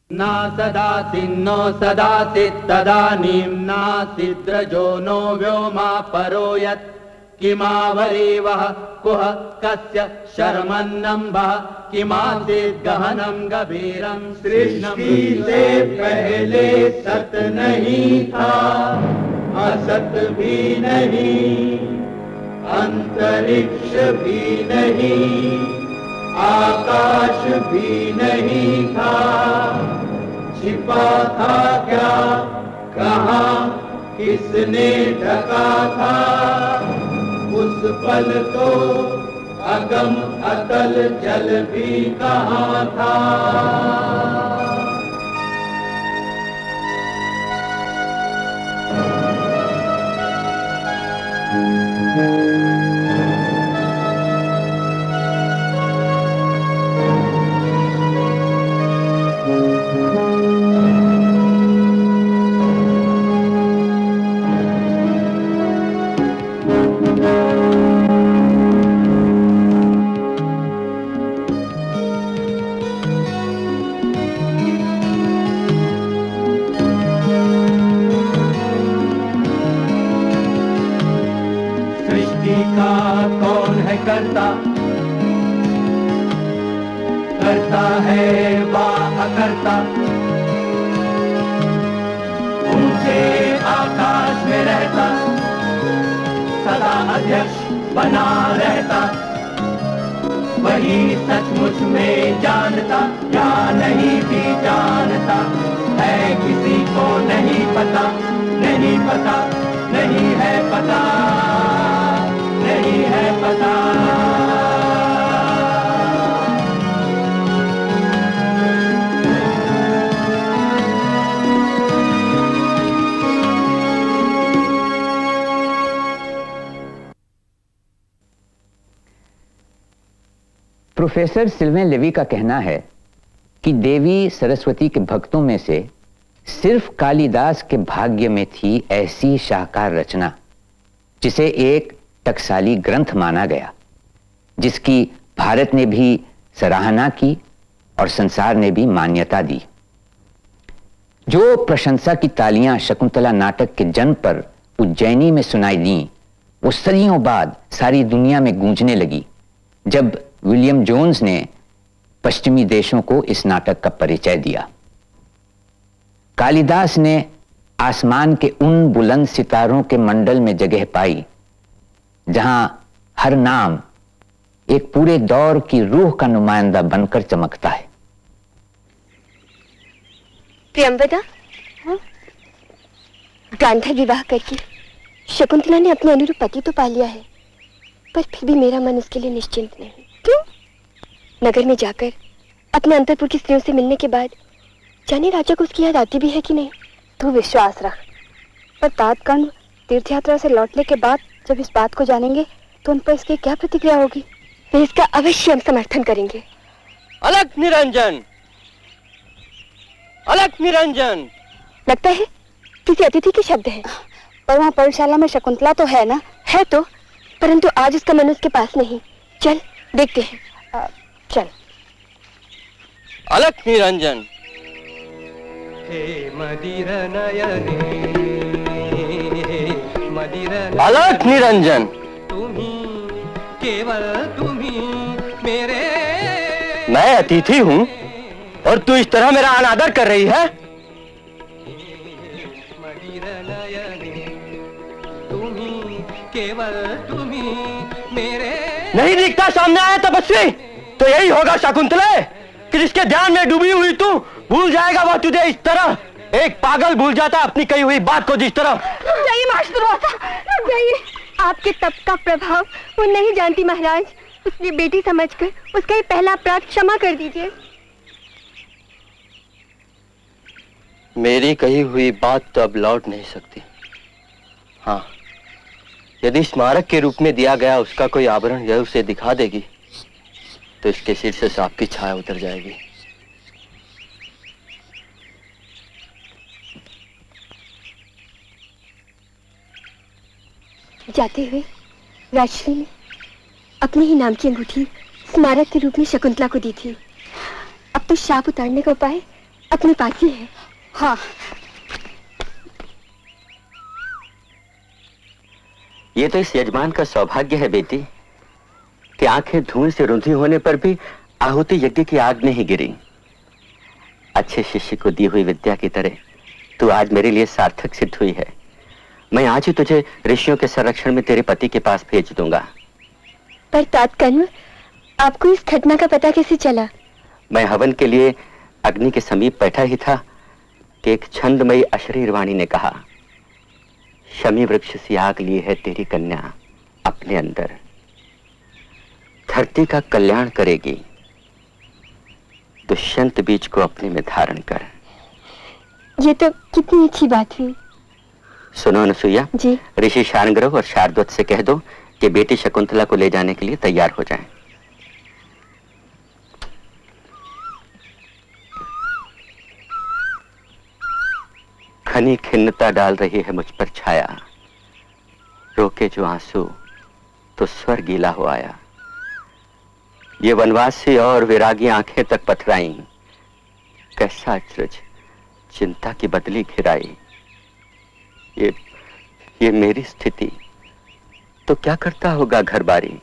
ना सदासिन्नो सदासित् तदानीं नासिद्रजो नो व्योमा परो यत् किमावरीवः कुह कस्य शर्मन्नम्भः किमासीत् गहनं गभीरं। सृष्टि से पहले सत नहीं था, असत भी नहीं, अंतरिक्ष भी नहीं, आकाश भी नहीं था। छिपा था क्या, कहाँ, किसने ढका था? उस पल तो अगम अतल जल भी कहाँ था। करता है वाह करता, ऊंचे आकाश में रहता, सदा अध्यक्ष बना रहता। वही सचमुच में जानता या नहीं भी जानता है, किसी को नहीं पता, नहीं पता, नहीं है पता, नहीं है पता। प्रोफेसर सिल्वेन लेवी का कहना है कि देवी सरस्वती के भक्तों में से सिर्फ कालिदास के भाग्य में थी ऐसी शाहकार रचना जिसे एक टकसाली ग्रंथ माना गया, जिसकी भारत ने भी सराहना की और संसार ने भी मान्यता दी। जो प्रशंसा की तालियां शकुंतला नाटक के जन्म पर उज्जैनी में सुनाई दी, वो सदियों बाद सारी दुनिया में गूंजने लगी जब विलियम जोन्स ने पश्चिमी देशों को इस नाटक का परिचय दिया। कालिदास ने आसमान के उन बुलंद सितारों के मंडल में जगह पाई जहां हर नाम एक पूरे दौर की रूह का नुमाइंदा बनकर चमकता है। प्रियंवदा, गांधा विवाह करके शकुंतला ने अपने अनुरूप पति तो पा लिया है, पर फिर भी मेरा मन उसके लिए निश्चिंत नहीं। क्यों? नगर में जाकर अपने अंतरपुर की स्त्रियों से मिलने के बाद जाने राजा को उसकी याद आती भी है कि नहीं? तू विश्वास रख, पर तात्काल तीर्थ यात्रा से लौटने के बाद जब इस बात को जानेंगे तो उन पर इसकी क्या प्रतिक्रिया होगी? वे इसका अवश्य हम समर्थन करेंगे। अलख निरंजन, अलख निरंजन। लगता है किसी अतिथि के शब्द हैं। पर वहाँ पौधशाला में शकुंतला तो है ना? है तो, परंतु आज उसका मन उसके पास नहीं। चल देखते हैं। चल। अलख निरंजन। हे मदिर नयने, मदिर अलख निरंजन। तुम्ही, केवल तुम्ही मेरे। मैं अतिथि हूँ और तू इस तरह मेरा अनादर कर रही है? मदिर नयने, तुम्ही, केवल तुम्ही मेरे। नहीं दिखता सामने आया तपस्वी? तो यही होगा शकुंतले कि जिसके ध्यान में डूबी हुई तू भूल जाएगा वह तुझे इस तरह। एक पागल भूल जाता अपनी कही हुई बात को जिस तरह। रुक जाइए मास्टर, रुक जाइए। आपके तप का प्रभाव वो नहीं जानती महाराज, उसने बेटी समझकर उसका ये पहला अपराध क्षमा कर दीजिए। मेरी कही हुई बात तो अब लौट नहीं सकती। हाँ, यदि स्मारक के रूप में दिया गया उसका कोई आभरण यह उसे दिखा देगी तो इसके सिर से सांप की छाया उतर जाएगी। जाते हुए राजश्री ने अपने ही नाम की अंगूठी स्मारक के रूप में शकुंतला को दी थी। अब तो शाप उतारने का उपाय अपने पास ही है। हाँ। ये तो इस यजमान का सौभाग्य है बेटी कि आंखें धुएं से रुंधी होने पर भी आहुति यज्ञ की आग नहीं गिरी। अच्छे शिष्य को दी हुई विद्या की तरह तू आज मेरे लिए सार्थक सिद्ध हुई है। मैं आज ही तुझे ऋषियों के संरक्षण में तेरे पति के पास भेज दूंगा। पर तात्काल आपको इस घटना का पता कैसे चला? मैं हवन के लिए अग्नि के समीप बैठा ही था कि एक छंदमयी अशरीर वाणी ने कहा, शमी वृक्ष सी आग ली है तेरी कन्या अपने अंदर, धरती का कल्याण करेगी, दुष्यंत बीज को अपने में धारण कर। ये तो कितनी अच्छी बात हुई। सुनो अनसुईया जी। ऋषि शार्ंगधर और शार्दूल से कह दो कि बेटी शकुंतला को ले जाने के लिए तैयार हो जाएं। घनी खिन्नता डाल रही है मुझ पर छाया, रोके जो आंसू तो स्वर गीला हो आया। ये वनवासी और विरागी आंखें तक पथराई, कैसा अचरज चिंता की बदली घिराई। ये मेरी स्थिति तो क्या करता होगा घर बारी,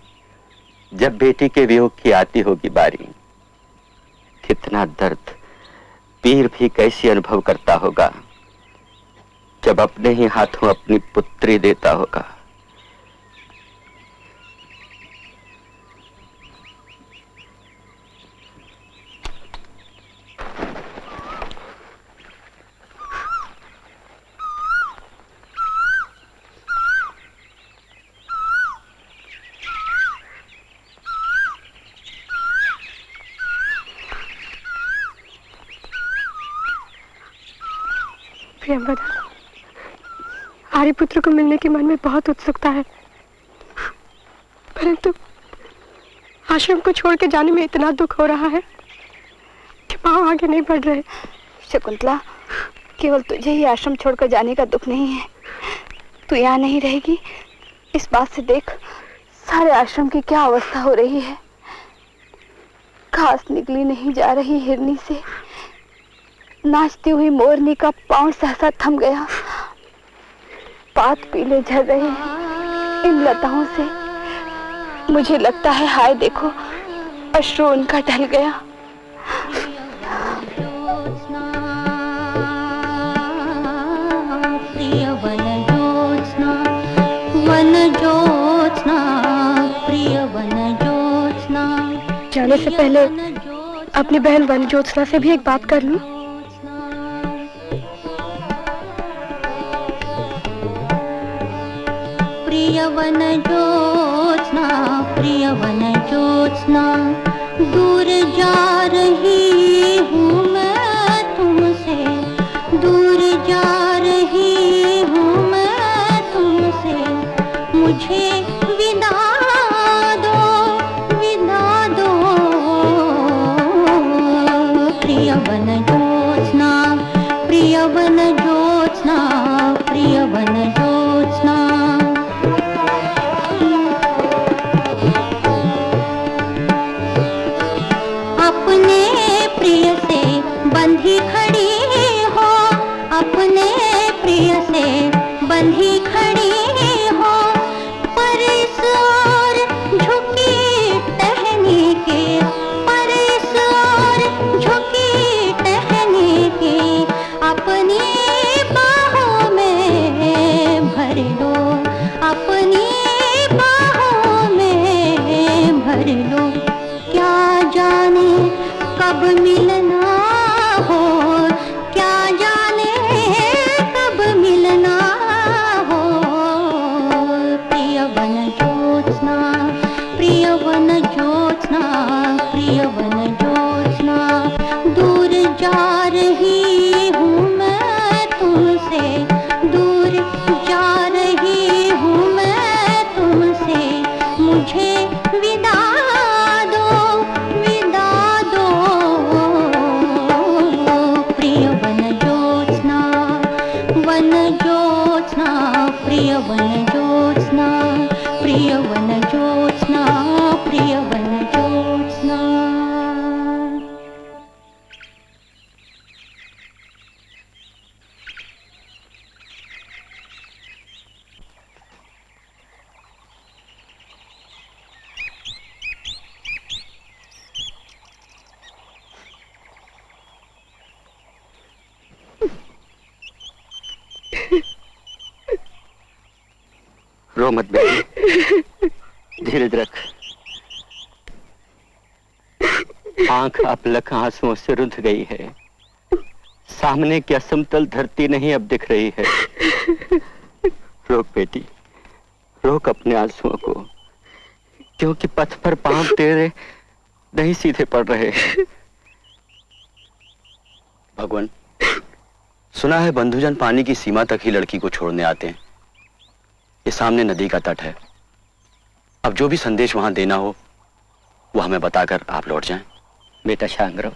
जब बेटी के वियोग की आती होगी बारी। कितना दर्द वीर भी कैसी अनुभव करता होगा, जब अपने ही हाथों अपनी पुत्री देता होगा। प्रियंवदा, आर्यपुत्र को मिलने के मन में बहुत उत्सुकता है, परंतु आश्रम को छोड़ के जाने में इतना दुख हो रहा है कि पांव आगे नहीं बढ़ रहे। शकुंतला, केवल तुझे ही आश्रम छोड़कर जाने का दुख नहीं है। तू यहाँ नहीं रहेगी, इस बात से देख सारे आश्रम की क्या अवस्था हो रही है। घास निकली नहीं जा रही हिरनी से, नाचती हुई मोरनी का पांव सहसा थम गया, पात पीले झड़ रहे हैं इन लताओं से। मुझे लगता है हाय देखो अश्रु उनका ढल गया। प्रिय वन ज्योत्स्ना, वन ज्योत्स्ना, प्रिय वन ज्योत्स्ना। जाने से पहले अपनी बहन वन ज्योत्स्ना से भी एक बात कर लूं। प्रिय वन ज्योत्स्ना, प्रिय वन ज्योत्स्ना, दूर जा रही हूँ मैं तुमसे, दूर जा रही हूँ मैं तुमसे। मुझे विदा दो, विदा दो। प्रिय वन ज्योत्स्ना, प्रिय वन ज्योत्स्ना, प्रिय वन ज्योत्स्ना। प्रिय से बंधी खड़ी हो, अपने प्रिय से बंधी खड़ी हो, पर इस ओर झुकी टहनी के, पर इस ओर झुकी टहनी के, अपनी बाहों में भर लो, अपनी बाहों में भर लो। क्या जाने कब मिलना हो, क्या जाने कब मिलना हो। प्रिय वन ज्योत्स्ना, प्रिय वन ज्योत्स्ना, प्रिय वन ज्योत्स्ना, दूर जा रही हूँ मैं तुमसे, दूर जा रही हूँ मैं तुमसे। मुझे विदा दो, विदा दो। प्रिय वन ज्योत्स्ना, वन ज्योत्स्ना, प्रिय वन ज्योत्स्ना, प्रिय वन ज्योत्स्ना, प्रिय वन ज्योत्स्ना। रो मत बेटी, धीरज रख। आंख अपलक आंसुओं से रुंध गई है, सामने की असमतल धरती नहीं अब दिख रही है। रोक बेटी, रोक अपने आंसुओं को, क्योंकि पथ पर पांव तेरे नहीं सीधे पड़ रहे। भगवान, सुना है बंधुजन पानी की सीमा तक ही लड़की को छोड़ने आते हैं। ये सामने नदी का तट है। अब जो भी संदेश वहां देना हो वो हमें बताकर आप लौट जाएं। बेटा शांत रहो।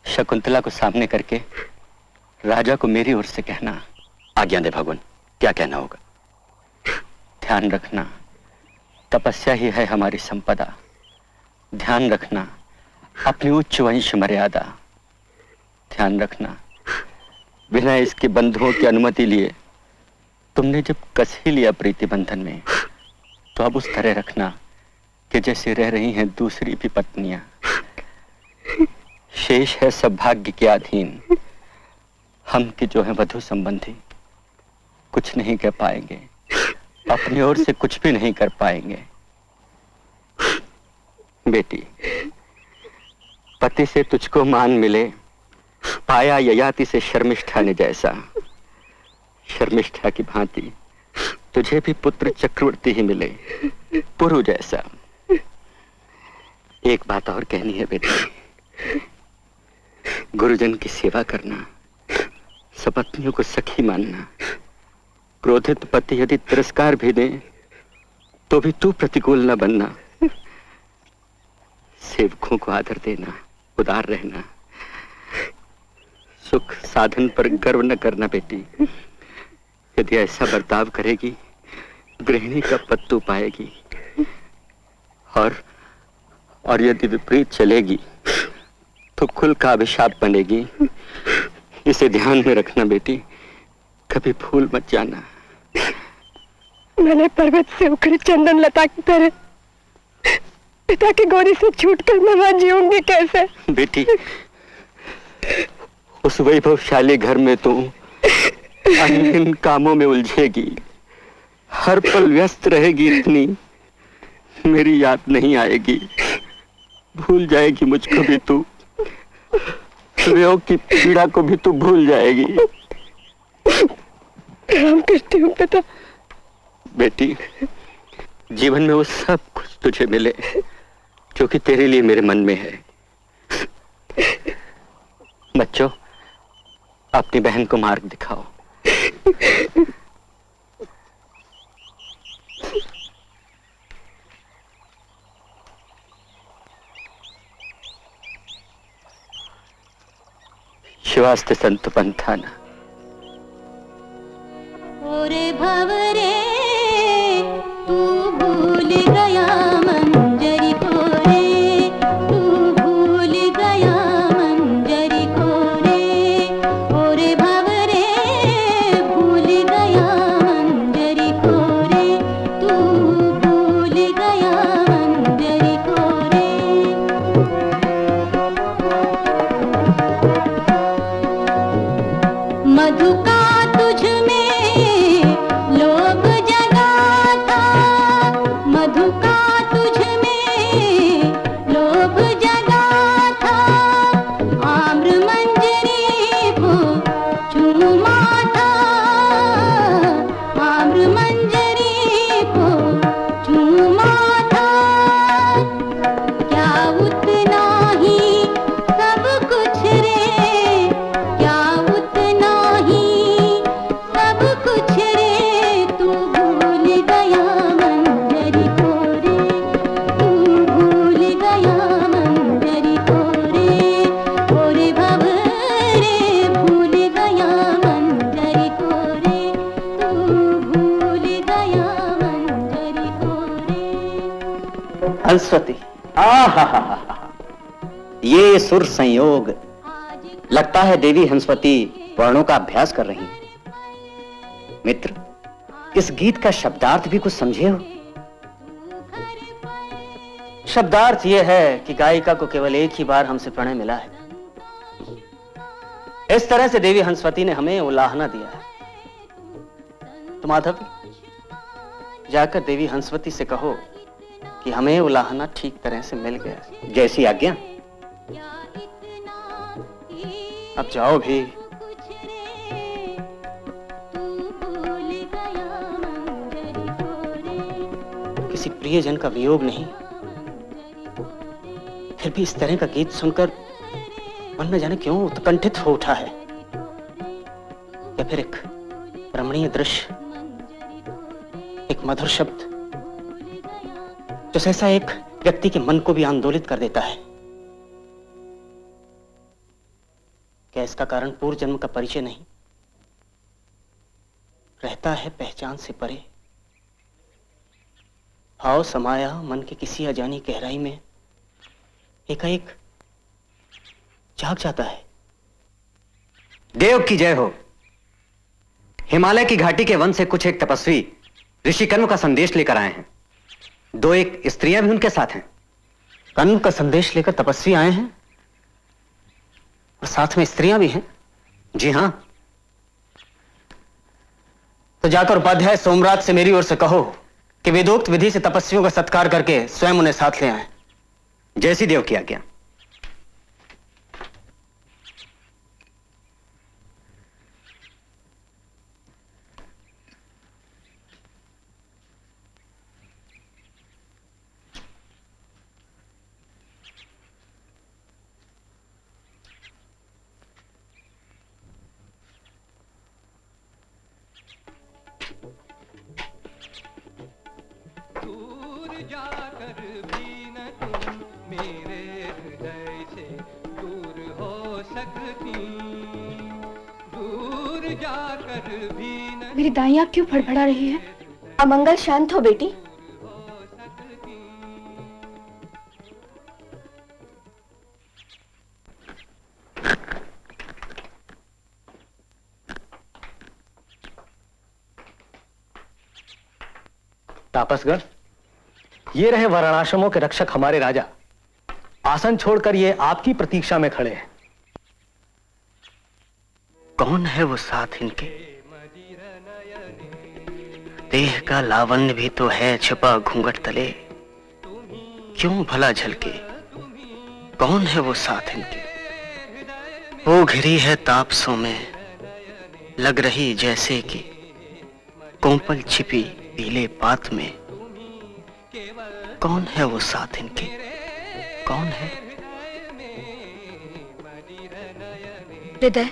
शकुंतला को सामने करके राजा को मेरी ओर से कहना। आज्ञा दे भगवान, क्या कहना होगा? ध्यान रखना, तपस्या ही है हमारी संपदा। ध्यान रखना अपनी उच्च वंश मर्यादा। ध्यान रखना बिना इसके बंधुओं की अनुमति लिए तुमने जब कस ही लिया प्रीति बंधन में, तो अब उस तरह रखना कि जैसे रह रही हैं दूसरी भी पत्नियां। शेष है सब भाग्य के अधीन। हम के जो है वधु संबंधी कुछ नहीं कह पाएंगे, अपनी ओर से कुछ भी नहीं कर पाएंगे। बेटी, पति से तुझको मान मिले, पाया ययाति से शर्मिष्ठा ने जैसा। शर्मिष्ठा की भांति तुझे भी पुत्र चक्रवर्ती ही मिले, पुरु जैसा। एक बात और कहनी है बेटी, गुरुजन की सेवा करना, सपत्नियों को सखी मानना। क्रोधित पति यदि तिरस्कार भी दे तो भी तू प्रतिकूल न बनना। सेवकों को आदर देना, उदार रहना। सुख साधन पर गर्व न करना बेटी। यदि ऐसा बर्ताव करेगी, गृहिणी का पद तू पाएगी। और यदि विपरीत चलेगी तो कुल का अभिशाप बनेगी। इसे ध्यान में रखना बेटी, कभी भूल मत जाना। मैंने पर्वत से उखड़ी चंदन लता की तरह पिता की गोदी से छूटकर मैं वहां जीऊंगी कैसे? बेटी, उस वैभवशाली घर में तू अनगिन कामों में उलझेगी, हर पल व्यस्त रहेगी। इतनी मेरी याद नहीं आएगी। भूल जाएगी मुझको भी तू, वियोग की पीड़ा को भी तू भूल जाएगी। प्रणाम करती हूँ पिता। बेटी, जीवन में वो सब कुछ तुझे मिले जो कि तेरे लिए मेरे मन में है। बच्चों, अपनी बहन को मार्ग दिखाओ। शिवास्ते संत पंथाना। ओरे भवरे तू भूल गया मंजरी को रे, तू भूल गया मंजरी को रे। ओरे भवरे भूल गया मंजरी को रे, तू भूल गया मंजरी को रे। मधु का तुझ में लोभ जगा था, मधु का तुझ में लोभ जगा था। आम्र मंजरी को चूमा था, आम्र मंजरी को चूमा था। क्या उतना ही सब कुछ रे, क्या उतना ही सब कुछ रे। तू भूल गया मंजरी को रे, तू भूल गया मंजरी को रे। ओरे भव रे भूल गया मंजरी को रे, तू भूल गया मंजरी को रे। हंसवती, ये सुर संयोग, लगता है देवी हंसवती वर्णों का अभ्यास कर रही हैं। मित्र, इस गीत का शब्दार्थ भी कुछ समझे हो? शब्दार्थ यह है कि गायिका को केवल एक ही बार हमसे प्रणय मिला है। इस तरह से देवी हंसवती ने हमें उलाहना दिया है। तो माधव, जाकर देवी हंसवती से कहो कि हमें उलाहना ठीक तरह से मिल गया। जैसी आज्ञा। अब जाओ भी। किसी प्रियजन का वियोग नहीं, फिर भी इस तरह का गीत सुनकर मन में जाने क्यों उत्कंठित हो उठा है। या फिर एक रमणीय दृश्य, एक मधुर शब्द जो सहसा एक व्यक्ति के मन को भी आंदोलित कर देता है। क्या इसका कारण पूर्व जन्म का परिचय नहीं रहता है पहचान से परे? भाव समाया मन के किसी अजानी गहराई में एकाएक जाग जाता है। देव की जय हो। हिमालय की घाटी के वन से कुछ एक तपस्वी ऋषि कण्व का संदेश लेकर आए हैं। दो एक स्त्रियां भी उनके साथ हैं। कण्व का संदेश लेकर तपस्वी आए हैं और साथ में स्त्रियां भी हैं? जी हां। तो जाकर उपाध्याय सोमराज से मेरी ओर से कहो कि वेदोक्त विधि से तपस्वियों का सत्कार करके स्वयं उन्हें साथ ले आए। जैसी देव की आज्ञा। दूर जाकर भी न तुम मेरे हृदय से दूर हो सकती, दूर जाकर भी न मेरी दाई आंख क्यों फड़फड़ा रही है? अमंगल, शांत हो बेटी। तापसगण, ये रहे वर्णाश्रमों के रक्षक हमारे राजा। आसन छोड़कर ये आपकी प्रतीक्षा में खड़े हैं। कौन है वो साथ इनके? देह का लावण्य भी तो है छुपा घूंघट तले, क्यों भला झलके? कौन है वो साथ इनके? वो घिरी है तापसों में, लग रही जैसे कि कोंपल छिपी पीले पात में। कौन है वो साथ इनके? कौन है? हृदय,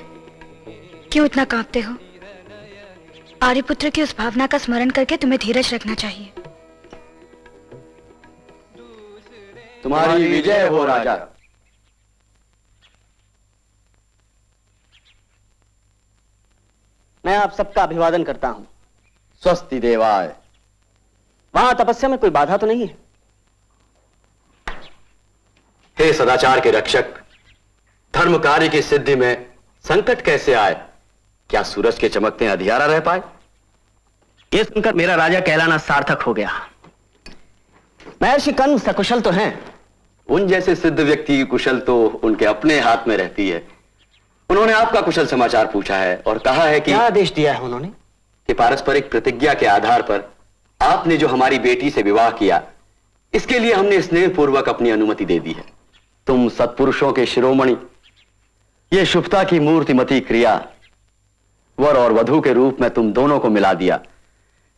क्यों इतना कांपते हो? आर्यपुत्र की उस भावना का स्मरण करके तुम्हें धीरज रखना चाहिए। तुम्हारी विजय हो राजा। मैं आप सबका अभिवादन करता हूं। स्वस्ति देवाय। वहां तपस्या में कोई बाधा तो नहीं है? हे सदाचार के रक्षक, धर्म कार्य की सिद्धि में संकट कैसे आए? क्या सूरज के चमकते अंधियारा रह पाए? यह सुनकर मेरा राजा कहलाना सार्थक हो गया। महर्षि कण्व सकुशल तो हैं। उन जैसे सिद्ध व्यक्ति की कुशल तो उनके अपने हाथ में रहती है। उन्होंने आपका कुशल समाचार पूछा है और कहा है कि क्या आदेश दिया है उन्होंने? कि पारस्परिक प्रतिज्ञा के आधार पर आपने जो हमारी बेटी से विवाह किया, इसके लिए हमने स्नेहपूर्वक अपनी अनुमति दे दी है। तुम सत्पुरुषों के शिरोमणि, ये शुभता की मूर्तिमती क्रिया, वर और वधू के रूप में तुम दोनों को मिला दिया।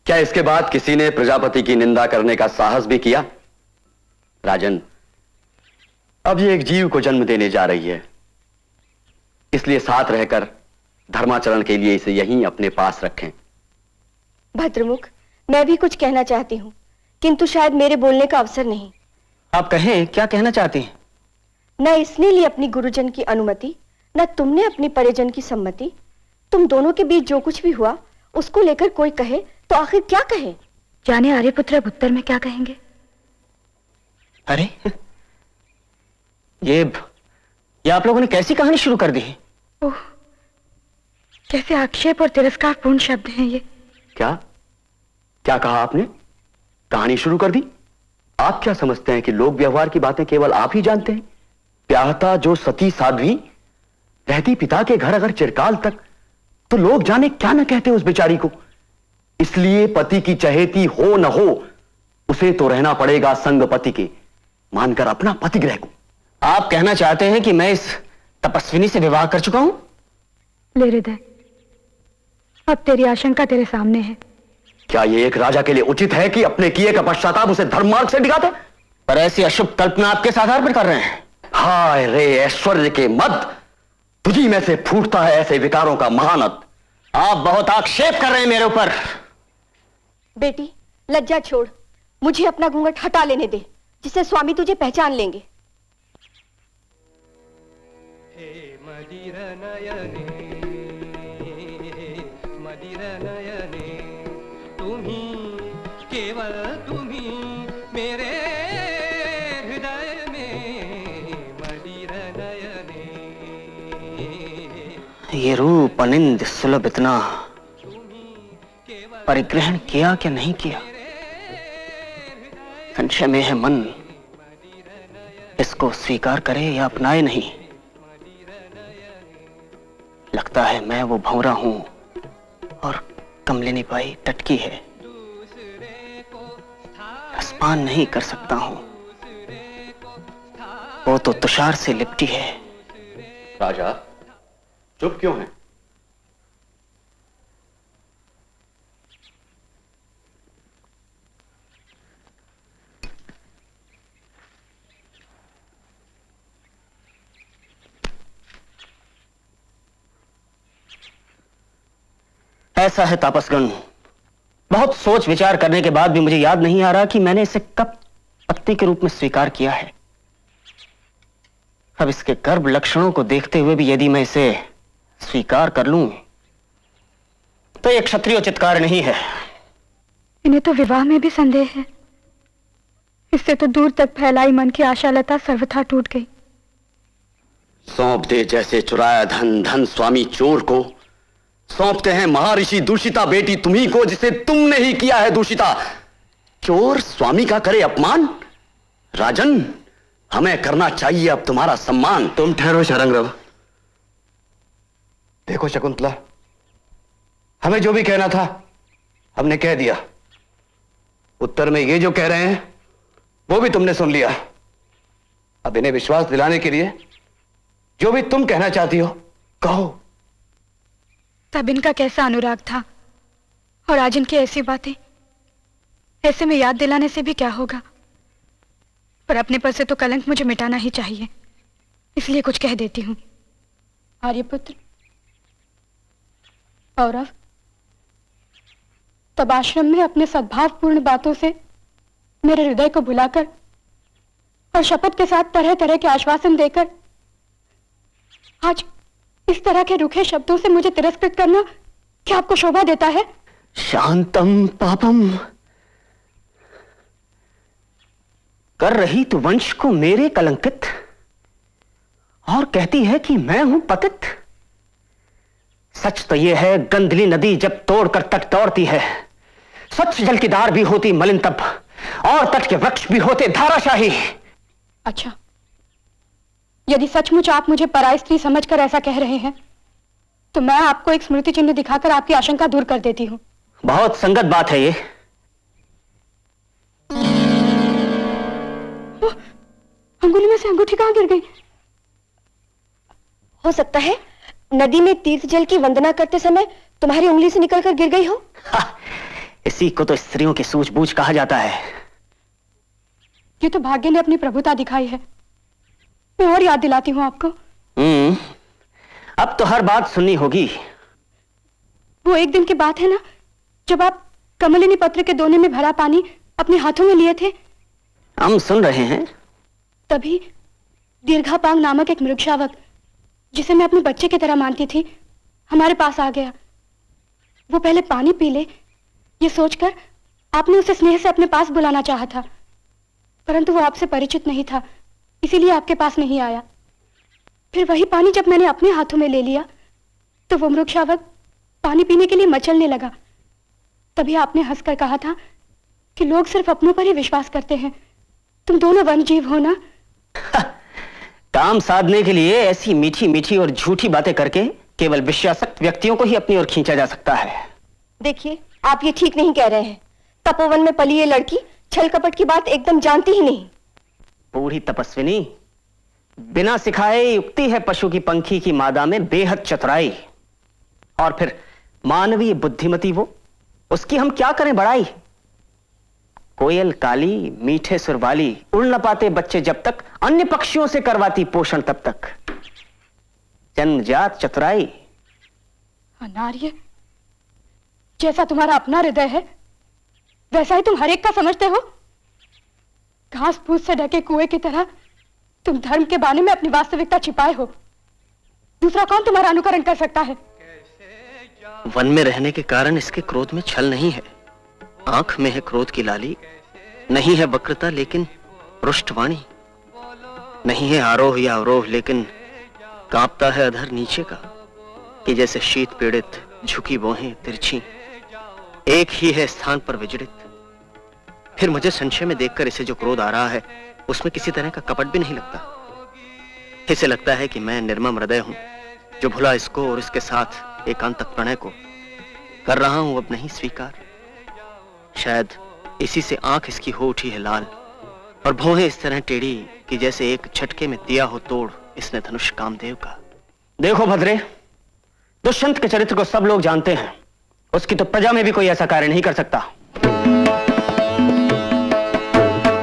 क्या इसके बाद किसी ने प्रजापति की निंदा करने का साहस भी किया? राजन, अब ये एक जीव को जन्म देने जा रही है, इसलिए साथ रहकर धर्माचरण के लिए इसे यहीं अपने पास रखें। भद्रमुख, मैं भी कुछ कहना चाहती हूँ, किंतु शायद मेरे बोलने का अवसर नहीं। आप कहें, क्या कहना चाहती हैं? न इसने ली अपनी गुरुजन की अनुमति, न तुमने अपनी परिजन की सम्मति। तुम दोनों के बीच जो कुछ भी हुआ, उसको लेकर कोई कहे तो आखिर क्या कहे? जाने आर्यपुत्र अब उत्तर में क्या कहेंगे। अरे ये आप लोगों ने कैसी कहानी शुरू कर दी है? ओह, कैसे आक्षेप और तिरस्कारपूर्ण शब्द हैं ये। क्या क्या कहा आपने? कहानी शुरू कर दी? आप क्या समझते हैं कि लोक व्यवहार की बातें केवल आप ही जानते हैं? प्याहता जो सती साध्वी रहती पिता के घर अगर चिरकाल तक, तो लोग जाने क्या न कहते उस बेचारी को। इसलिए पति की चहेती हो न हो, उसे तो रहना पड़ेगा संग पति के, मानकर अपना पतिग्रह को। आप कहना चाहते हैं कि मैं इस तपस्विनी से विवाह कर चुका हूं? ले हृदय, अब तेरी आशंका तेरे सामने है। क्या ये एक राजा के लिए उचित है कि अपने किए का पश्चाताप उसे धर्म मार्ग से दिखाते? पर ऐसी अशुभ कल्पना आप किस आधार पर कर रहे हैं? हाय रे ऐश्वर्य के मद, तुझी में से फूटता है ऐसे विकारों का महानद। आप बहुत आक्षेप कर रहे हैं मेरे ऊपर। बेटी, लज्जा छोड़, मुझे अपना घूंघट हटा लेने दे, जिससे स्वामी तुझे पहचान लेंगे। हे मदिर नयने, मदिर नयने, तुम्ही, केवल तुम्ही मेरे हृदय में, मदिर नयने। ये रूप अनिंद सुलभ इतना परिग्रहण किया क्या नहीं किया, संशय में है मन। इसको स्वीकार करे या अपनाए नहीं। लगता है मैं वो भंवरा हूं और कमलिनी बाई टटकी है। स्नान नहीं कर सकता हूं, वो तो तुषार से लिपटी है। राजा चुप क्यों है? ऐसा है तापसगण, बहुत सोच विचार करने के बाद भी मुझे याद नहीं आ रहा कि मैंने इसे कब पत्नी के रूप में स्वीकार किया है। अब इसके गर्भ लक्षणों को देखते हुए भी यदि मैं इसे स्वीकार कर लूं तो यह क्षत्रिय चित्कार नहीं है। इन्हें तो विवाह में भी संदेह है। इससे तो दूर तक फैलाई मन की आशालता सर्वथा टूट गई। सौंप दे जैसे चुराया धन, धन स्वामी चोर को। सौंपते हैं महर्षि दूषिता बेटी तुम्ही को, जिसे तुमने ही किया है दूषिता। चोर स्वामी का करे अपमान। राजन, हमें करना चाहिए अब तुम्हारा सम्मान। तुम ठहरो शरंगरव। देखो शकुंतला, हमें जो भी कहना था हमने कह दिया। उत्तर में ये जो कह रहे हैं वो भी तुमने सुन लिया। अब इन्हें विश्वास दिलाने के लिए जो भी तुम कहना चाहती हो कहो। तब इनका कैसा अनुराग था और आज इनकी ऐसी बातें। ऐसे में याद दिलाने से भी क्या होगा, पर अपने पर से तो कलंक मुझे मिटाना ही चाहिए, इसलिए कुछ कह देती हूं। आर्यपुत्र, औरव, तब आश्रम में अपने सद्भावपूर्ण बातों से मेरे हृदय को भुलाकर और शपथ के साथ तरह तरह के आश्वासन देकर आज इस तरह के रूखे शब्दों से मुझे तिरस्कृत करना क्या आपको शोभा देता है? शांतम पापम। कर रही तू वंश को मेरे कलंकित और कहती है कि मैं हूं पतित। सच तो यह है, गंधली नदी जब तोड़कर तट दौड़ती है, स्वच्छ जल की धार भी होती मलिन तब, और तट के वृक्ष भी होते धाराशाही। अच्छा, यदि सचमुच आप मुझे पराई स्त्री समझकर ऐसा कह रहे हैं तो मैं आपको एक स्मृति चिन्ह दिखाकर आपकी आशंका दूर कर देती हूं। बहुत संगत बात है ये। अंगुली में से अंगूठी कहां गिर गई? हो सकता है नदी में तीर्थ जल की वंदना करते समय तुम्हारी उंगली से निकलकर गिर गई हो। इसी को तो स्त्रियों की सूझबूझ कहा जाता है। ये तो भाग्य ने अपनी प्रभुता दिखाई है। मैं और याद दिलाती हूं आपको। अब तो हर बात सुननी होगी। वो एक दिन की बात है ना, जब आप कमलिनी पत्र के दोने में भरा पानी अपने हाथों में लिए थे। हम सुन रहे हैं। तभी दीर्घापांग नामक एक मृगशावक, जिसे मैं अपने बच्चे की तरह मानती थी, हमारे पास आ गया। वो पहले पानी पी ले ये सोचकर आपने उसे स्नेह से अपने पास बुलाना चाहा था, परंतु वो आपसे परिचित नहीं था, इसीलिए आपके पास नहीं आया। फिर वही पानी जब मैंने अपने हाथों में ले लिया तो वो मृगशावक पानी पीने के लिए मचलने लगा। तभी आपने हंसकर कहा था कि लोग सिर्फ अपनों पर ही विश्वास करते हैं, तुम दोनों वन्यजीव हो ना। काम साधने के लिए ऐसी मीठी मीठी और झूठी बातें करके केवल विश्वासक्त व्यक्तियों को ही अपनी ओर खींचा जा सकता है। देखिए, आप ये ठीक नहीं कह रहे हैं। तपोवन में पली ये लड़की छल कपट की बात एकदम जानती ही नहीं। बूढ़ी तपस्विनी, बिना सिखाए युक्ति है पशु की पंखी की मादा में बेहद चतुराई। और फिर मानवीय बुद्धिमती वो, उसकी हम क्या करें बड़ाई। कोयल काली, मीठे सुर वाली, उड़ न पाते बच्चे जब तक, अन्य पक्षियों से करवाती पोषण तब तक। जन्मजात चतुराई। अनार्य, जैसा तुम्हारा अपना हृदय है वैसा ही तुम हर एक का समझते हो। घास फूस से ढके कुएं की तरह तुम धर्म के बाने में अपनी वास्तविकता छिपाए हो। दूसरा कौन तुम्हारा अनुकरण कर सकता है? वन में रहने के कारण इसके क्रोध में छल नहीं है। आंख में है क्रोध की लाली, नहीं है वक्रता लेकिन पृष्ठवाणी। नहीं है आरोह या अवरोह लेकिन कांपता है अधर नीचे का, कि जैसे शीत पीड़ित झुकी बोहें तिरछी, एक ही है स्थान पर विजड़ित। फिर मुझे संशय में देखकर इसे जो क्रोध आ रहा है उसमें किसी तरह का कपट भी नहीं लगता। इसे लगता है कि मैं निर्मम हृदय हूं जो भुला इसको और इसके साथ एकांतक प्रणय को कर रहा हूं अब नहीं स्वीकार। शायद इसी से आंख इसकी हो उठी है लाल और भौहें इस तरह टेढ़ी कि जैसे एक झटके में दिया हो तोड़ इसने धनुष कामदेव का। देखो भद्रे, दुष्यंत के चरित्र को सब लोग जानते हैं, उसकी तो प्रजा में भी कोई ऐसा कार्य नहीं कर सकता।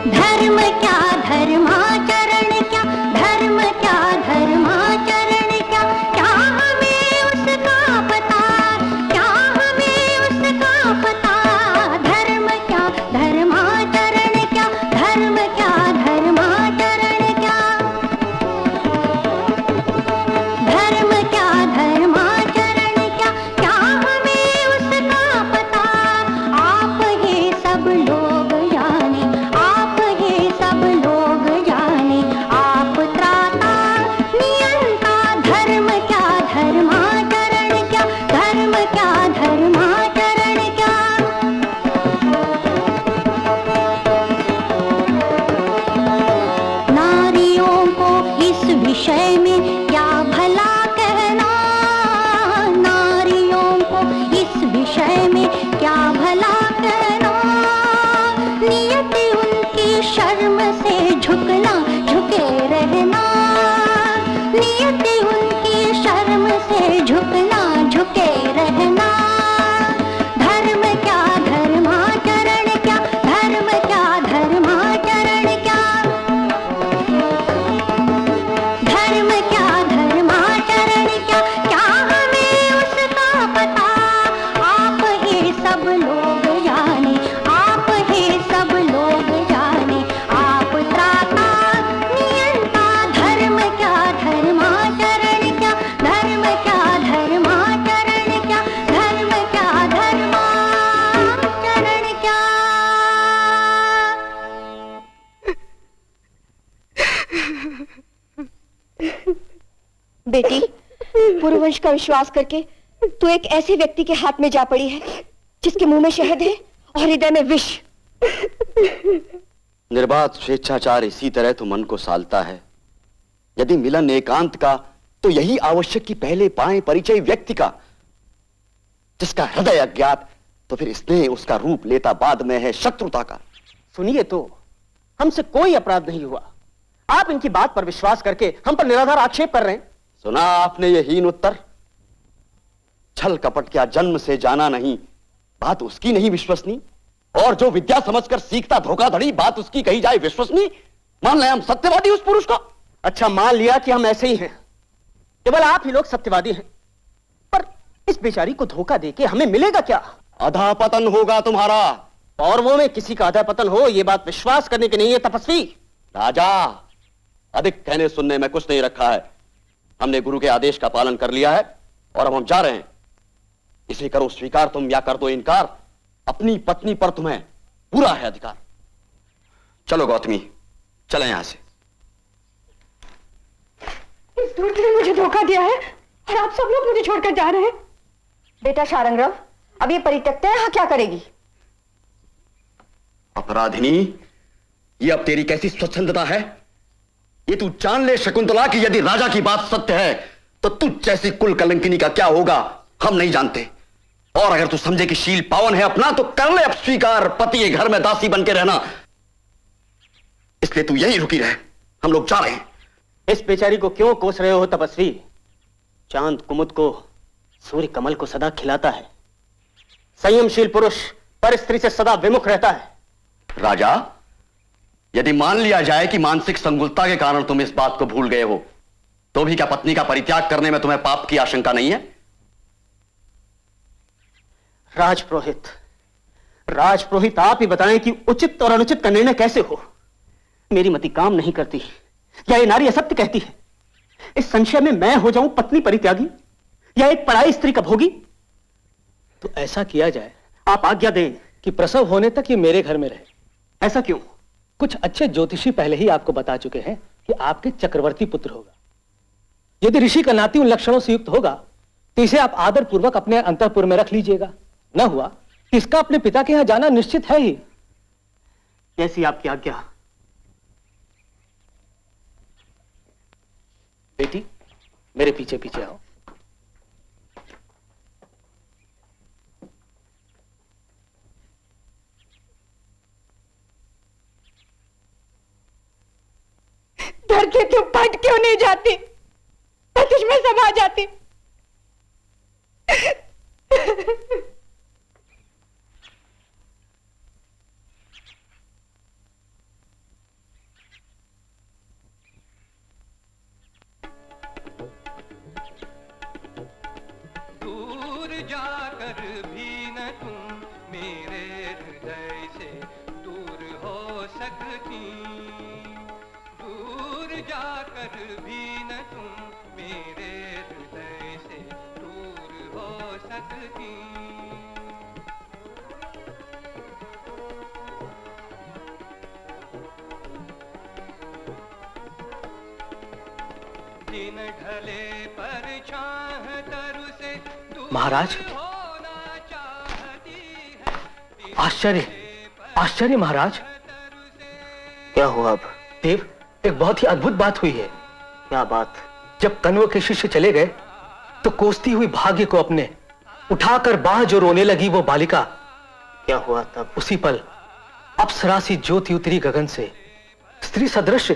धर्म क्या धर्माचरण क्या, धर्म क्या धर्माचरण क्या, क्या हमें उसका पता, क्या हमें उसका पता। धर्म क्या धर्माचरण क्या, धर्म क्या धर्माचरण क्या, धर्म क्या धर्माचरण क्या, क्या हमें उसका पता। आप ही सब लोग जाने, आप ही सब लोग जाने, आप त्राता नियंता। धर्म क्या धर्माचरण क्या, धर्म क्या धर्माचरण क्या। नारियों को इस विषय में क्या भला कहना, नारियों को इस विषय में क्या भला कहना। नियति उनकी शर्म से झुकना, झुके रहना, नियति उनकी शर्म से झुकना, झुके रहना। धर्म क्या धर्माचरण क्या, धर्म क्या धर्माचरण क्या, धर्म क्या धर्माचरण क्या, क्या हमें उसका पता। आप ही सब लोग जाने, आप ही सब लोग जाने, आप त्राता नियंता। धर्म क्या धर्माचरण क्या, धर्म क्या धर्माचरण क्या, धर्म क्या धर्माचरण क्या। बेटी, पूर्ववंश का विश्वास करके तू एक ऐसे व्यक्ति के हाथ में जा पड़ी है जिसके मुंह में शहद है और हृदय में विष। निर्बाध स्वेच्छाचार इसी तरह तो मन को सालता है। यदि मिलन एकांत का तो यही आवश्यक कि पहले पाए परिचय व्यक्ति का। जिसका हृदय अज्ञात तो फिर स्नेह उसका रूप लेता बाद में है शत्रुता का। सुनिए तो, हमसे कोई अपराध नहीं हुआ, आप इनकी बात पर विश्वास करके हम पर निराधार आक्षेप कर रहे हैं। सुना आपने ये हीन उत्तर? छल कपट क्या जन्म से जाना नहीं, बात उसकी नहीं विश्वसनीय। और जो विद्या समझकर सीखता धोखाधड़ी, बात उसकी कही जाए विश्वसनीय। मान लें हम सत्यवादी उस पुरुष का। अच्छा, मान लिया कि हम ऐसे ही हैं, केवल आप ही लोग सत्यवादी हैं, पर इस बेचारी को धोखा देके हमें मिलेगा क्या? अधःपतन होगा तुम्हारा। कौरवों में किसी का अधःपतन हो ये बात विश्वास करने की नहीं है तपस्वी। राजा, अधिक कहने सुनने में कुछ नहीं रखा है। हमने गुरु के आदेश का पालन कर लिया है और अब हम जा रहे हैं। इसे करो स्वीकार तुम या कर दो इनकार, अपनी पत्नी पर तुम्हें पूरा है अधिकार। चलो गौतमी, चले यहां से। इस धूर्त ने मुझे धोखा दिया है और आप सब लोग मुझे छोड़कर जा रहे हैं। बेटा शारंगरव, अब ये परित्यक्ता यहाँ क्या करेगी? अपराधिनी, ये अब तेरी कैसी स्वच्छंदता है? ये तू जान ले शकुंतला कि यदि राजा की बात सत्य है तो तुझ जैसी कुल कलंकिनी का क्या होगा हम नहीं जानते। और अगर तू समझे कि शील पावन है अपना तो कर ले अब स्वीकार, पति के घर में दासी बन के रहना। इसलिए तू यहीं रुकी रहे, हम लोग जा रहे हैं। इस बेचारी को क्यों कोस रहे हो तपस्वी? चांद कुमुद को, सूर्य कमल को सदा खिलाता है। संयमशील पुरुष पर स्त्री से सदा विमुख रहता है। राजा, यदि मान लिया जाए कि मानसिक संकुलता के कारण तुम इस बात को भूल गए हो, तो भी क्या पत्नी का परित्याग करने में तुम्हें पाप की आशंका नहीं है? राजपुरोहित आप ही बताएं कि उचित और अनुचित का निर्णय कैसे हो। मेरी मति काम नहीं करती, या ये नारी असत्य कहती है। इस संशय में मैं हो जाऊं पत्नी परित्यागी या एक पराई स्त्री का भोगी? तो ऐसा किया जाए, आप आज्ञा दें कि प्रसव होने तक ये मेरे घर में रहे। ऐसा क्यों? कुछ अच्छे ज्योतिषी पहले ही आपको बता चुके हैं कि आपके चक्रवर्ती पुत्र होगा। यदि ऋषि का नाती उन लक्षणों से युक्त होगा तो इसे आप आदर पूर्वक अपने अंतःपुर में रख लीजिएगा। न हुआ कि इसका अपने पिता के यहां जाना निश्चित है ही। जैसी आपकी आज्ञा। बेटी, मेरे पीछे पीछे आओ। डर के तुम फट क्यों नहीं जाती? मैं तुझमें समा जाती। दूर जाकर भी न तुम मेरे हृदय से दूर हो सकती। दूर जाकर भी न तुम मेरे हृदय से दूर हो सकती। दिन ढले पर छाह तरु से महाराज, आश्चर्य, आश्चर्य महाराज। क्या हुआ अब? देव, एक बहुत ही अद्भुत बात हुई है। क्या बात? जब कण्व के शिष्य चले गए तो कोसती हुई भाग्य को अपने उठाकर बाह जो रोने लगी वो बालिका। क्या हुआ तब? उसी पल अप्सरा सी ज्योति उतरी गगन से, स्त्री सदृश,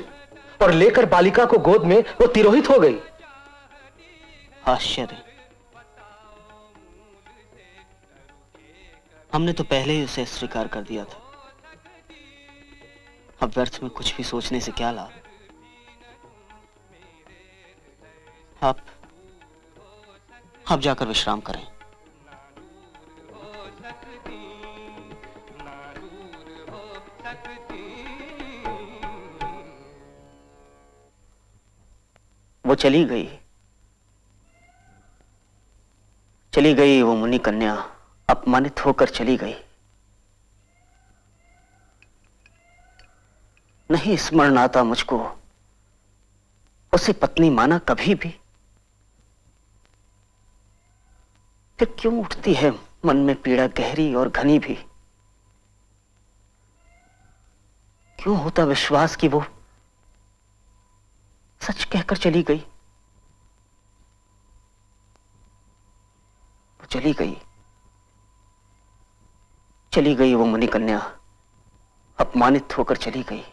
और लेकर बालिका को गोद में वो तिरोहित हो गई। आश्चर्य। हमने तो पहले ही उसे स्वीकार कर दिया था। अब व्यर्थ में कुछ भी सोचने से क्या लाभ? आप जाकर विश्राम करें। वो चली गई वो मुनि कन्या, अपमानित होकर चली गई। नहीं स्मरण आता मुझको उसे पत्नी माना कभी भी। फिर क्यों उठती है मन में पीड़ा गहरी और घनी भी? क्यों होता विश्वास कि वो सच कहकर चली गई? वो चली गई वो मुनि कन्या, अपमानित होकर चली गई।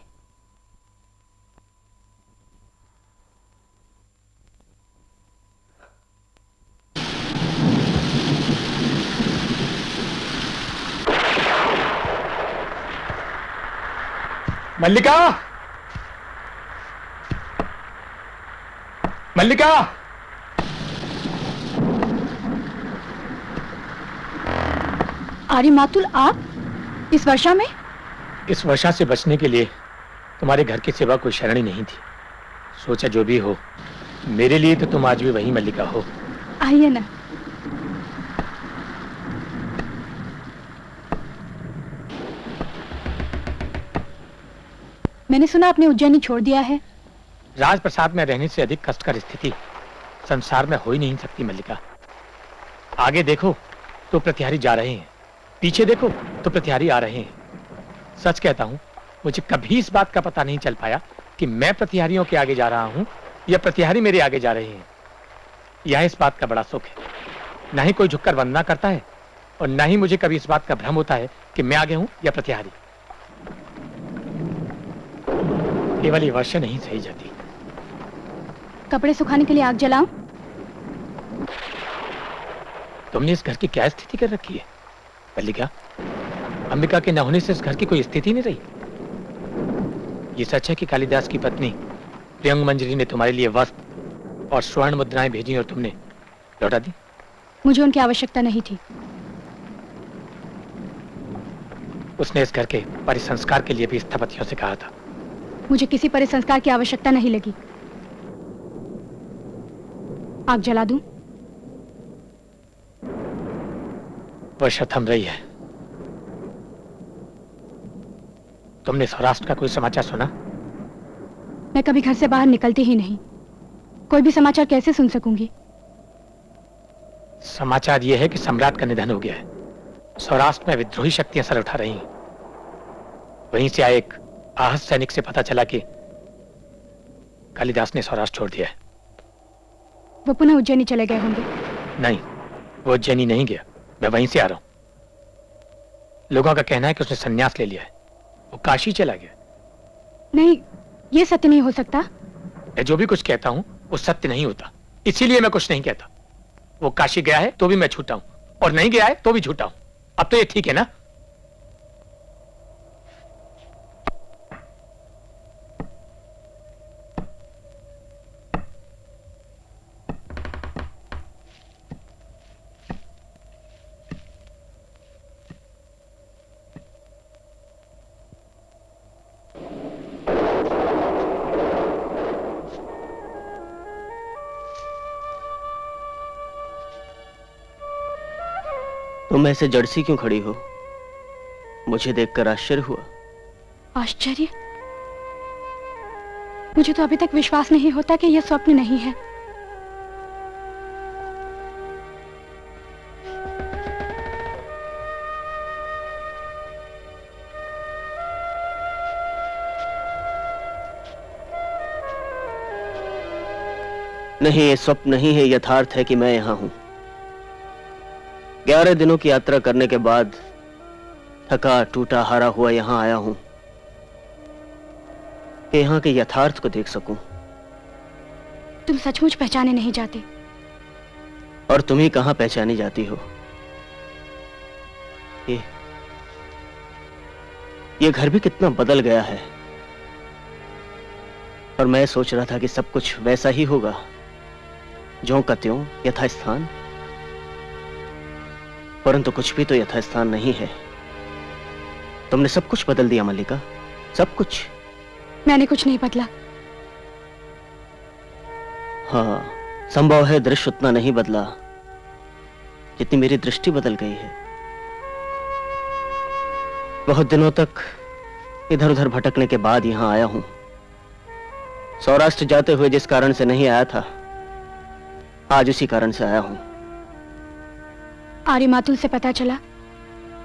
मल्लिका, मल्लिका, आर्य मातुल, आप इस वर्षा में? इस वर्षा से बचने के लिए तुम्हारे घर के सिवा कोई शरणी नहीं थी। सोचा जो भी हो मेरे लिए तो तुम आज भी वही मल्लिका हो। आइए ना। मैंने सुना आपने उज्जैनी छोड़ दिया है। राजप्रसाद में रहने से अधिक कष्टकर स्थिति संसार में हो ही नहीं सकती मल्लिका। आगे देखो तो प्रत्यारी जा रहे हैं, पीछे देखो तो प्रत्यारी आ रहे हैं। सच कहता हूं, मुझे कभी इस बात का पता नहीं चल पाया कि मैं प्रत्यारियों के आगे जा रहा हूं या प्रत्यारी मेरे आगे जा रहे हैं। यह इस बात का बड़ा सुख है। ना ही कोई झुककर वंदना करता है और न ही मुझे कभी इस बात का भ्रम होता है कि मैं आगे हूं या प्रत्याहारी। केवल ये वर्षा नहीं सही जाती। कपड़े सुखाने के लिए आग जलाऊं? तुमने इस घर की क्या स्थिति कर रखी है मल्लिका? अंबिका के न होने से इस घर की कोई स्थिति नहीं रही। ये सच है कि कालिदास की पत्नी प्रियंग मंजरी ने तुम्हारे लिए वस्त्र और स्वर्ण मुद्राएं भेजी और तुमने लौटा दी? मुझे उनकी आवश्यकता नहीं थी। उसने इस घर के परिसंस्कार के लिए भी स्थपतियों से कहा था। मुझे किसी परिसंस्कार की आवश्यकता नहीं लगी। आग जला दूं? वर्षा थम रही है। तुमने सौराष्ट्र का कोई समाचार सुना? मैं कभी घर से बाहर निकलती ही नहीं। कोई भी समाचार कैसे सुन सकूंगी? समाचार यह है कि सम्राट का निधन हो गया है। सौराष्ट्र में विद्रोही शक्तियां सर उठा रही हैं। वहीं से आए एक आहत सैनिक से पता चला कि कालिदास ने सौराष्ट्र छोड़ दिया है। वो पुनः उज्जैनी चले गए होंगे। नहीं, वो उज्जैनी नहीं गया। मैं वहीं से आ रहा हूं। लोगों का कहना है कि उसने संन्यास ले लिया है। वो काशी चला गया। नहीं, ये सत्य नहीं हो सकता। मैं जो भी कुछ कहता हूं वो सत्य नहीं होता, इसीलिए मैं कुछ नहीं कहता। वो काशी गया है तो भी मैं झूठा हूं, और नहीं गया है तो भी झूठा हूं। अब तो ये ठीक है ना? तुम ऐसे जड़सी क्यों खड़ी हो? मुझे देखकर आश्चर्य हुआ। आश्चर्य? मुझे तो अभी तक विश्वास नहीं होता कि यह स्वप्न नहीं है। नहीं, ये स्वप्न नहीं है, यथार्थ है कि मैं यहां हूं। 11 दिनों की यात्रा करने के बाद थका टूटा हारा हुआ यहां आया हूं कि यहां के यथार्थ को देख सकूं। तुम सचमुच पहचाने नहीं जाते। और तुम ही कहां पहचानी जाती हो? ये घर भी कितना बदल गया है। और मैं सोच रहा था कि सब कुछ वैसा ही होगा, ज्यों का त्यों यथास्थान। परंतु कुछ भी तो यथास्थान नहीं है। तुमने सब कुछ बदल दिया मल्लिका, सब कुछ। मैंने कुछ नहीं बदला। हाँ, संभव है दृश्य उतना नहीं बदला जितनी मेरी दृष्टि बदल गई है। बहुत दिनों तक इधर उधर भटकने के बाद यहां आया हूं। सौराष्ट्र जाते हुए जिस कारण से नहीं आया था, आज उसी कारण से आया हूं। आर्यमातुल से पता चला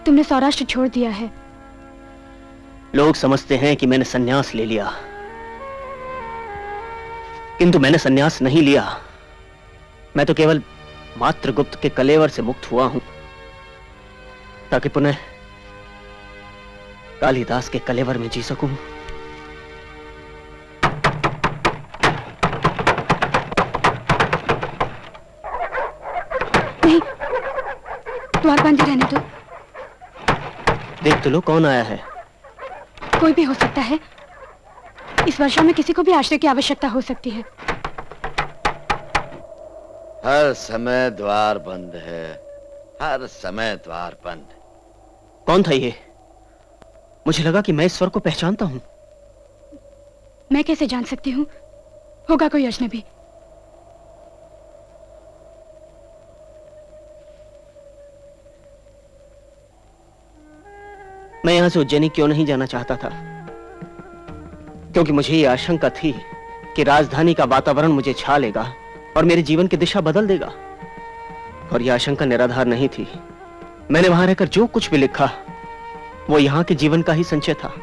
तुमने सौराष्ट्र छोड़ दिया है। लोग समझते हैं कि मैंने संन्यास ले लिया, किंतु मैंने संन्यास नहीं लिया। मैं तो केवल मात्रगुप्त के कलेवर से मुक्त हुआ हूं, ताकि पुनः कालिदास के कलेवर में जी सकूं। नहीं, द्वार बंद रहने दो। देख तो लो कौन आया है। कोई भी हो सकता है। इस वर्षा में किसी को भी आश्रय की आवश्यकता हो सकती है। हर समय द्वार बंद है, हर समय द्वार बंद। कौन था ये? मुझे लगा कि मैं इस स्वर को पहचानता हूं। मैं कैसे जान सकती हूँ? होगा कोई अजनबी। मैं यहां से उज्जैनी क्यों नहीं जाना चाहता था? क्योंकि मुझे ये आशंका थी कि राजधानी का वातावरण मुझे छा लेगा और मेरे जीवन की दिशा बदल देगा। और यह आशंका निराधार नहीं थी। मैंने वहां रहकर जो कुछ भी लिखा वो यहां के जीवन का ही संचय था।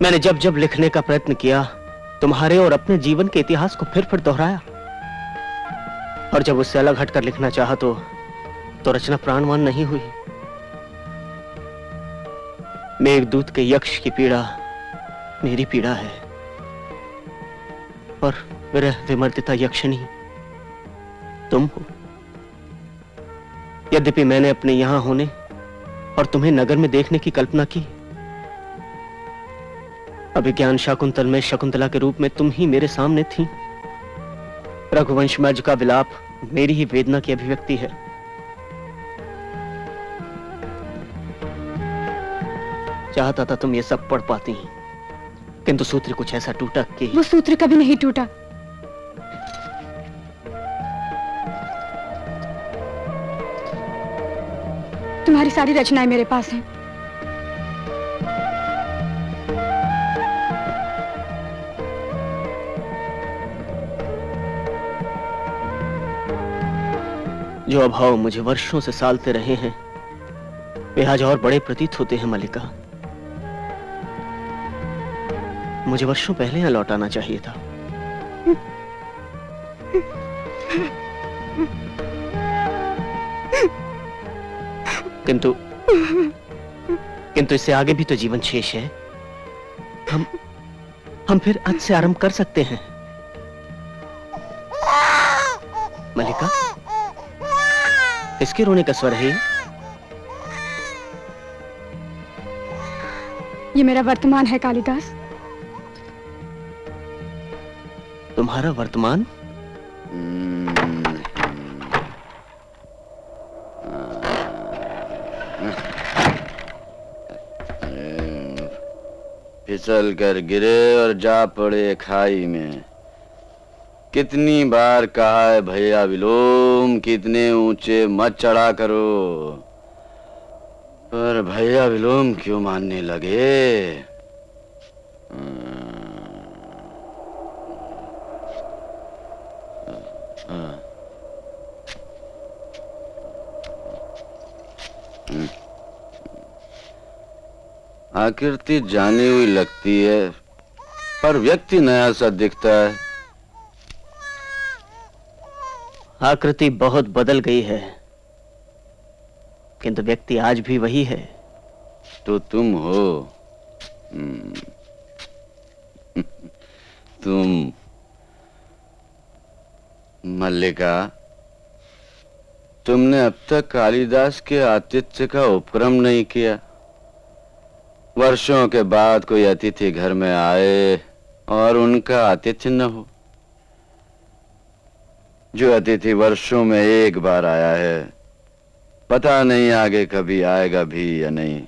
मैंने जब जब लिखने का प्रयत्न किया, तुम्हारे और अपने जीवन के इतिहास को फिर दोहराया। और जब उससे अलग हटकर लिखना चाहा तो तो रचना प्राणवान नहीं हुई। मेघदूत के यक्ष की पीड़ा मेरी पीड़ा है, और विरह विमर्दिता यक्षिणी तुम हो। यद्यपि मैंने अपने यहां होने और तुम्हें नगर में देखने की कल्पना की, अभिज्ञान शाकुंतल में शकुंतला के रूप में तुम ही मेरे सामने थी। रघुवंशमज का विलाप मेरी ही वेदना की अभिव्यक्ति है। चाहता था तुम ये सब पढ़ पाती, किंतु सूत्र कुछ ऐसा टूटा कि वो सूत्र कभी नहीं टूटा। तुम्हारी सारी रचनाएं मेरे पास हैं। जो अभाव मुझे वर्षों से सालते रहे हैं, वे आज और बड़े प्रतीत होते हैं मल्लिका। मुझे वर्षों पहले यहां लौट आना चाहिए था। किंतु इससे आगे भी तो जीवन शेष है। हम फिर आज से आरंभ कर सकते हैं। मल्लिका, किसके रोने का स्वर है? ये मेरा वर्तमान है कालिदास। तुम्हारा वर्तमान? फिसल कर गिरे और जा पड़े खाई में। कितनी बार कहा है भैया विलोम, कितने ऊंचे मत चढ़ा करो, पर भैया विलोम क्यों मानने लगे? आकृति जानी हुई लगती है, पर व्यक्ति नया सा दिखता है। आकृति बहुत बदल गई है, किंतु व्यक्ति आज भी वही है। तो तुम हो। तुम मल्लिका, तुमने अब तक कालिदास के आतिथ्य का उपक्रम नहीं किया। वर्षों के बाद कोई अतिथि घर में आए और उनका आतिथ्य न हो। जो अतिथि वर्षों में एक बार आया है, पता नहीं आगे कभी आएगा भी या नहीं।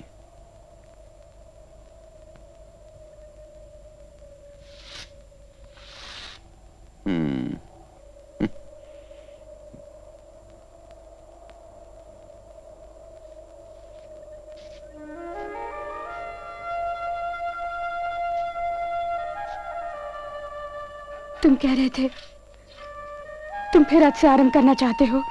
तुम कह रहे थे तुम फिर आज से आरंभ करना चाहते हो।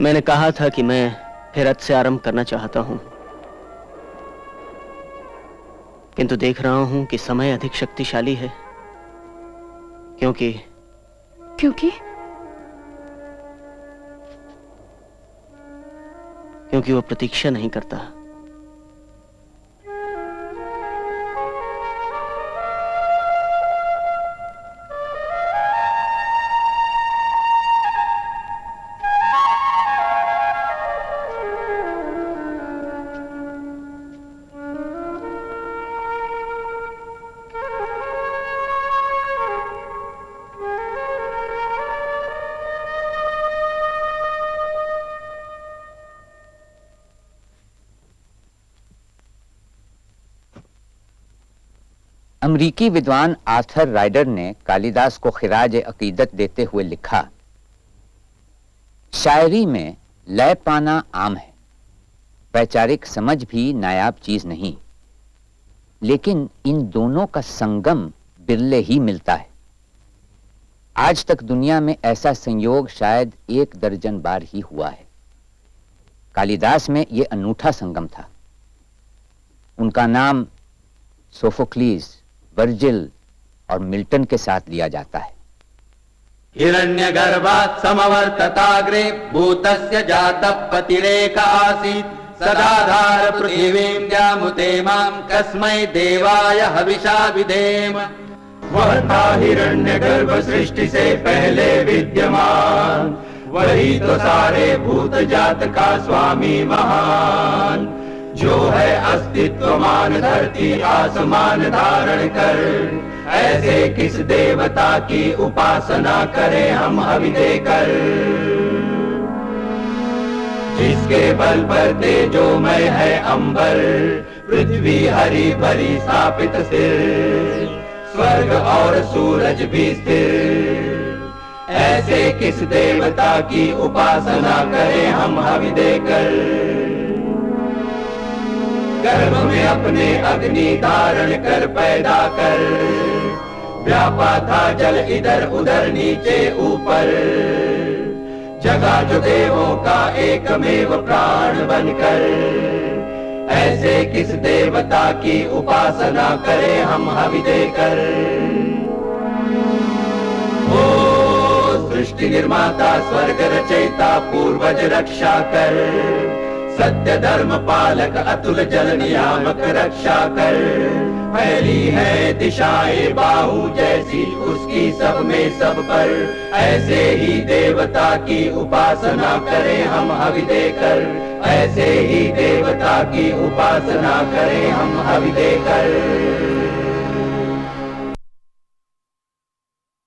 मैंने कहा था कि मैं फिर आज से आरंभ करना चाहता हूं, किंतु देख रहा हूं कि समय अधिक शक्तिशाली है। क्योंकि वो प्रतीक्षा नहीं करता। अमरीकी विद्वान आर्थर राइडर ने कालिदास को खिराज अकीदत देते हुए लिखा, शायरी में लय पाना आम है, वैचारिक समझ भी नायाब चीज नहीं, लेकिन इन दोनों का संगम बिरले ही मिलता है। आज तक दुनिया में ऐसा संयोग शायद 1 दर्जन बार ही हुआ है। कालिदास में यह अनूठा संगम था। उनका नाम सोफोक्लीज, वर्जिल और मिल्टन के साथ लिया जाता है। हिरण्यगर्भात् समवर्तताग्रे भूतस्य जातः पतिरेक आसीत् सदाधार पृथिवीं जामुते मां कस्मै देवाय हविषा विधेम। वह था हिरण्यगर्भ सृष्टि से पहले विद्यमान, वही तो सारे भूत जात का स्वामी महान, जो है अस्तित्वमान धरती आसमान धारण कर। ऐसे किस देवता की उपासना करें हम हवि देकर, जिसके बल पर तेजोमय है अंबर, पृथ्वी हरी भरी स्थापित सिर, स्वर्ग और सूरज भी स्थिर। ऐसे किस देवता की उपासना करें हम हवि देकर, गर्भ में अपने अग्नि धारण कर पैदा कर, व्यापा था जल इधर उधर नीचे ऊपर, जगा जो देवों का एकमेव प्राण बनकर। ऐसे किस देवता की उपासना करें हम हवि देकर। ओ सृष्टि निर्माता स्वर्ग रचयिता पूर्वज रक्षा कर, सत्य धर्म पालक अतुल जल नियामक रक्षा कर। फैली है दिशाएं बाहु जैसी उसकी सब में सब पर, ऐसे ही देवता की उपासना करें हम हवि देकर। ऐसे ही देवता की उपासना करें हम हवि देकर।